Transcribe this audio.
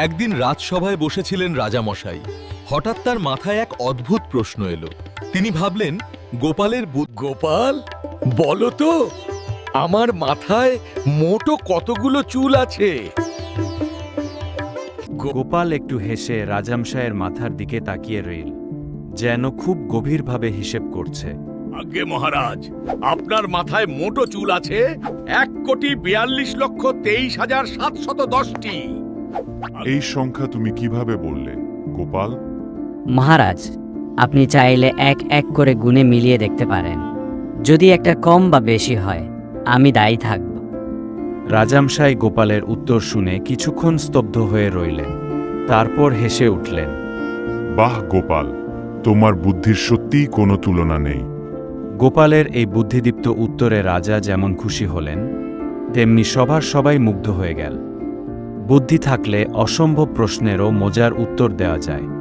একদিন রাজসভায় বসেছিলেন রাজামশাই। হঠাৎ তার মাথায় এক অদ্ভুত প্রশ্ন এলো। তিনি ভাবলেন, গোপালের গোপাল, বলো তো, আমার মাথায় মোটো কতগুলো চুল আছে? গোপাল একটু হেসে রাজামশায়ের মাথার দিকে তাকিয়ে রইল, যেন খুব গভীরভাবে হিসেব করছে। আজ্ঞে মহারাজ, আপনার মাথায় মোটো চুল আছে 1,42,23,710টি। এই সংখ্যা তুমি কিভাবে বললে, গোপাল? মহারাজ, আপনি চাইলে এক এক করে গুণে মিলিয়ে দেখতে পারেন। যদি একটা কম বা বেশি হয়, আমি দায়ী থাকব। রাজামশাই গোপালের উত্তর শুনে কিছুক্ষণ স্তব্ধ হয়ে রইলেন। তারপর হেসে উঠলেন। বাহ গোপাল, তোমার বুদ্ধির সত্যিই কোনো তুলনা নেই। গোপালের এই বুদ্ধিদীপ্ত উত্তরে রাজা যেমন খুশি হলেন, তেমনি সভার সবাই মুগ্ধ হয়ে গেল। বুদ্ধি থাকলে অসম্ভব প্রশ্নেরও মজার উত্তর দেওয়া যায়।